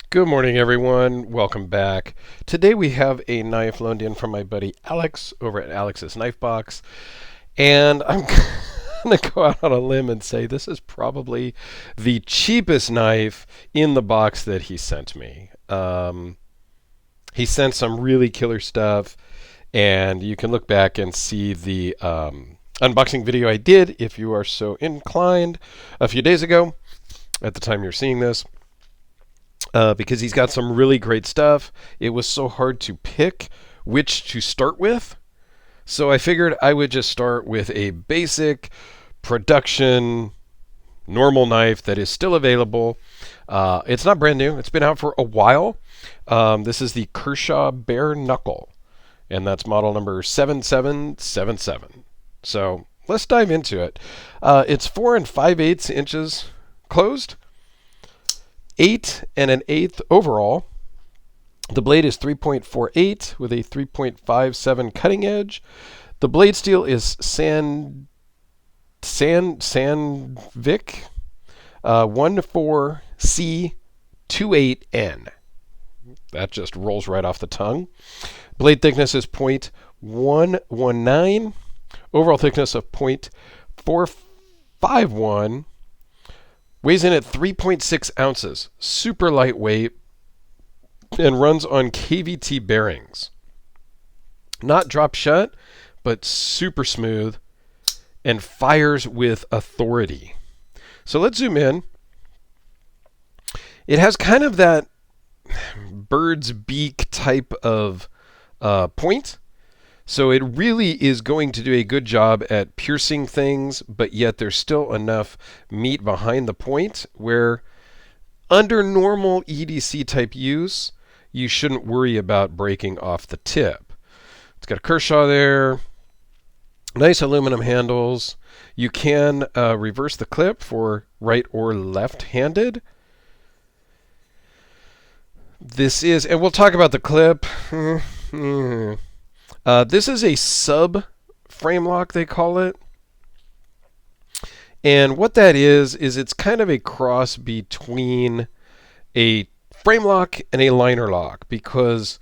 Good morning, everyone. Welcome back. Today we have a knife loaned in from my buddy Alex over at Alex's Knife Box, and I'm going to go out on a limb and say this is probably the cheapest knife in the box that he sent me. He sent some really killer stuff, and you can look back and see the unboxing video I did if you are so inclined a few days ago at the time you're seeing this. Because he's got some really great stuff. It was so hard to pick which to start with. So I figured I would just start with a basic production normal knife that is still available. It's not brand new. It's been out for a while. This is the Kershaw Bareknuckle, and that's model number 7777. So let's dive into it. It's 4 5/8 inches closed. 8 1/8 overall. The blade is 3.48 with a 3.57 cutting edge. The blade steel is Sandvik 14C28N. That just rolls right off the tongue. Blade thickness is 0.119. Overall thickness of 0.451. Weighs in at 3.6 ounces, super lightweight, and runs on KVT bearings. Not drop shut, but super smooth, and fires with authority. So let's zoom in. It has kind of that bird's beak type of point. So it really is going to do a good job at piercing things, but yet there's still enough meat behind the point where under normal EDC type use, you shouldn't worry about breaking off the tip. It's got a Kershaw there, nice aluminum handles. You can reverse the clip for right or left-handed. This is, and we'll talk about the clip. This is a sub frame lock, they call it. And what that is it's kind of a cross between a frame lock and a liner lock, because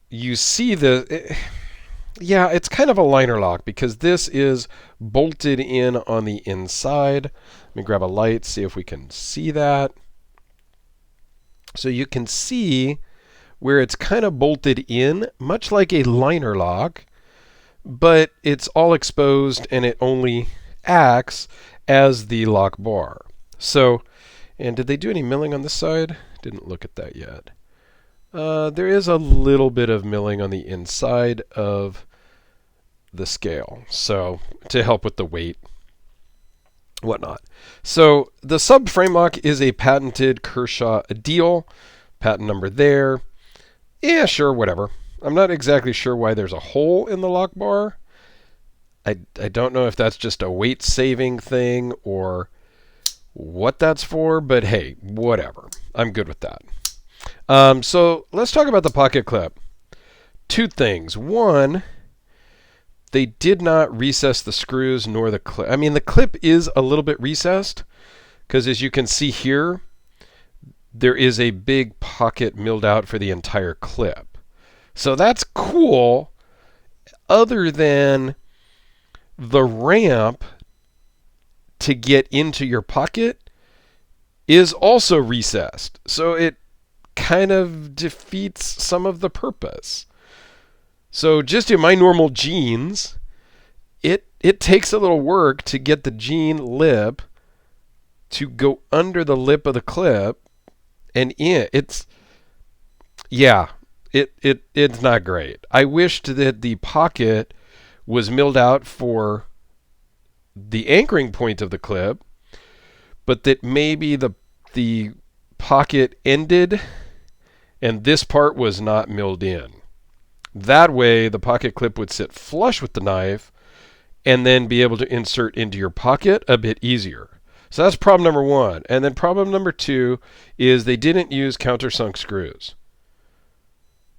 you see it's kind of a liner lock because this is bolted in on the inside. Let me grab a light, see if we can see that. So you can see where it's kind of bolted in, much like a liner lock, but it's all exposed and it only acts as the lock bar. So, and did they do any milling on this side? Didn't look at that yet. There is a little bit of milling on the inside of the scale, so to help with the weight, whatnot. So the sub frame lock is a patented Kershaw deal, patent number there. Yeah, sure, whatever. I'm not exactly sure why there's a hole in the lock bar. I don't know if that's just a weight-saving thing or what that's for, but hey, whatever. I'm good with that. So let's talk about the pocket clip. Two things. One, they did not recess the screws nor the clip. I mean, the clip is a little bit recessed because as you can see here, there is a big pocket milled out for the entire clip. So that's cool, other than the ramp to get into your pocket is also recessed. So it kind of defeats some of the purpose. So just in my normal jeans, it takes a little work to get the jean lip to go under the lip of the clip. And it's not great. I wished that the pocket was milled out for the anchoring point of the clip, but that maybe the pocket ended and this part was not milled in. That way the pocket clip would sit flush with the knife and then be able to insert into your pocket a bit easier. So that's problem number one. And then problem number two is they didn't use countersunk screws.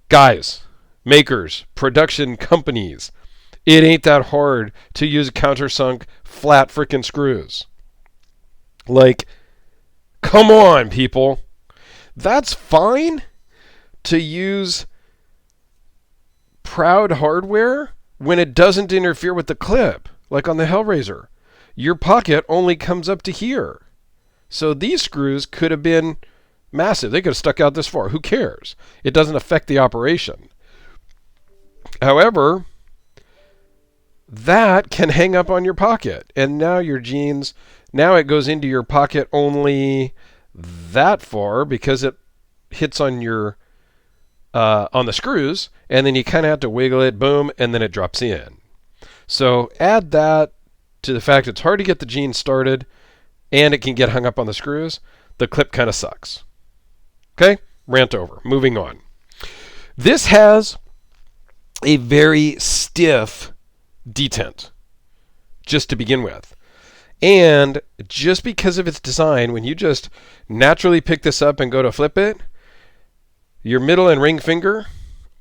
Guys, makers, production companies, it ain't that hard to use countersunk flat frickin' screws. Like, come on, people. That's fine to use proud hardware when it doesn't interfere with the clip, like on the Hellraiser. Your pocket only comes up to here. So these screws could have been massive. They could have stuck out this far. Who cares? It doesn't affect the operation. However, that can hang up on your pocket. And now your jeans, now it goes into your pocket only that far because it hits on your on the screws, and then you kind of have to wiggle it, boom, and then it drops in. So add that to the fact it's hard to get the jeans started, and it can get hung up on the screws. The clip kind of sucks. Okay, rant over. Moving on. This has a very stiff detent, just to begin with. And just because of its design, when you just naturally pick this up and go to flip it, your middle and ring finger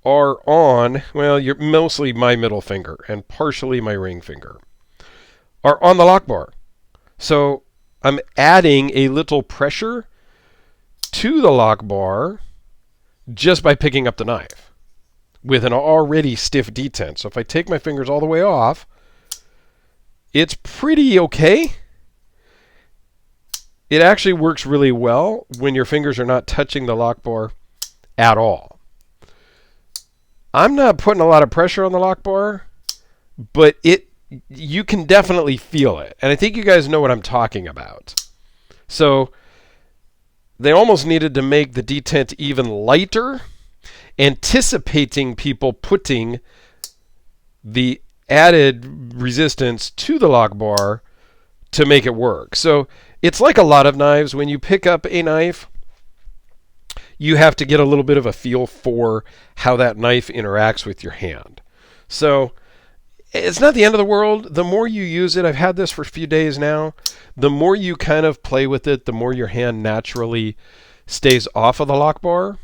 are on, well, you're mostly my middle finger and partially my ring finger, are on the lock bar. So I'm adding a little pressure to the lock bar just by picking up the knife with an already stiff detent. So if I take my fingers all the way off, it's pretty okay. It actually works really well when your fingers are not touching the lock bar at all. I'm not putting a lot of pressure on the lock bar, but you can definitely feel it. And I think you guys know what I'm talking about. So they almost needed to make the detent even lighter, anticipating people putting the added resistance to the lock bar to make it work. So it's like a lot of knives. When you pick up a knife, you have to get a little bit of a feel for how that knife interacts with your hand. So it's not the end of the world. The more you use it, I've had this for a few days now, the more you kind of play with it, the more your hand naturally stays off of the lock bar.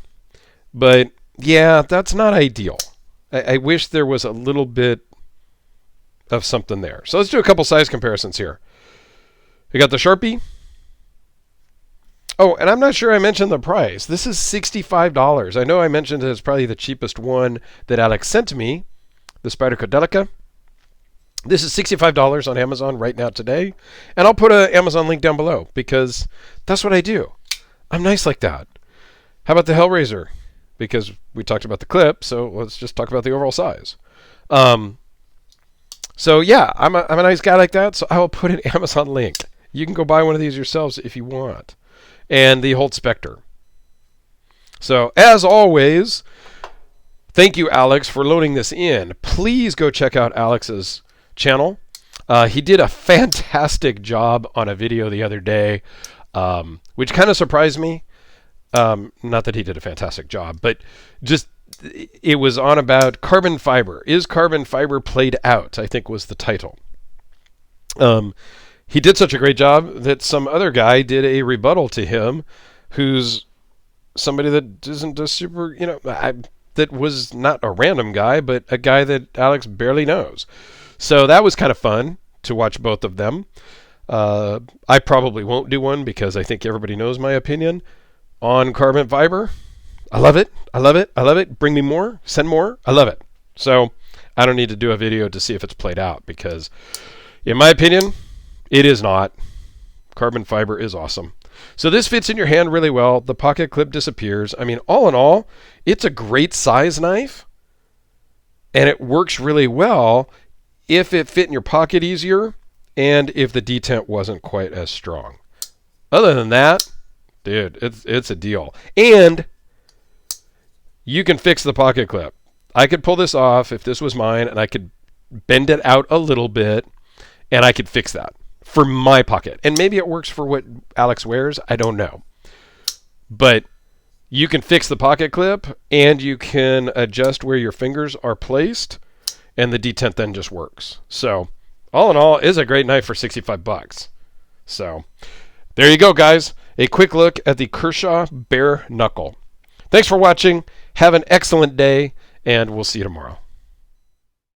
But yeah, that's not ideal. I wish there was a little bit of something there. So let's do a couple size comparisons here. We got the Sharpie. Oh, and I'm not sure I mentioned the price. This is $65. I know I mentioned it's probably the cheapest one that Alex sent me, the Spyderco. This is $65 on Amazon right now today. And I'll put an Amazon link down below because that's what I do. I'm nice like that. How about the Hellraiser? Because we talked about the clip, so let's just talk about the overall size. So yeah, I'm a nice guy like that, so I will put an Amazon link. You can go buy one of these yourselves if you want. And the Holt Spectre. So, as always, thank you, Alex, for loading this in. Please go check out Alex's channel. He did a fantastic job on a video the other day, which kind of surprised me. Not that he did a fantastic job, but just it was on about carbon fiber. Is carbon fiber played out? I think was the title. He did such a great job that some other guy did a rebuttal to him, who's somebody that isn't a super, that was not a random guy, but a guy that Alex barely knows. So that was kind of fun to watch both of them. I probably won't do one because I think everybody knows my opinion on carbon fiber. I love it. I love it. I love it. Bring me more. Send more. I love it. So I don't need to do a video to see if it's played out because, in my opinion, it is not. Carbon fiber is awesome. So this fits in your hand really well. The pocket clip disappears. I mean, all in all, it's a great size knife. And it works really well if it fit in your pocket easier and if the detent wasn't quite as strong. Other than that, dude, it's a deal. And you can fix the pocket clip. I could pull this off if this was mine, and I could bend it out a little bit, and I could fix that for my pocket. And maybe it works for what Alex wears. I don't know. But you can fix the pocket clip, and you can adjust where your fingers are placed, and the detent then just works. So all in all, it's a great knife for $65. So there you go, guys. A quick look at the Kershaw Bareknuckle. Thanks for watching. Have an excellent day, and we'll see you tomorrow.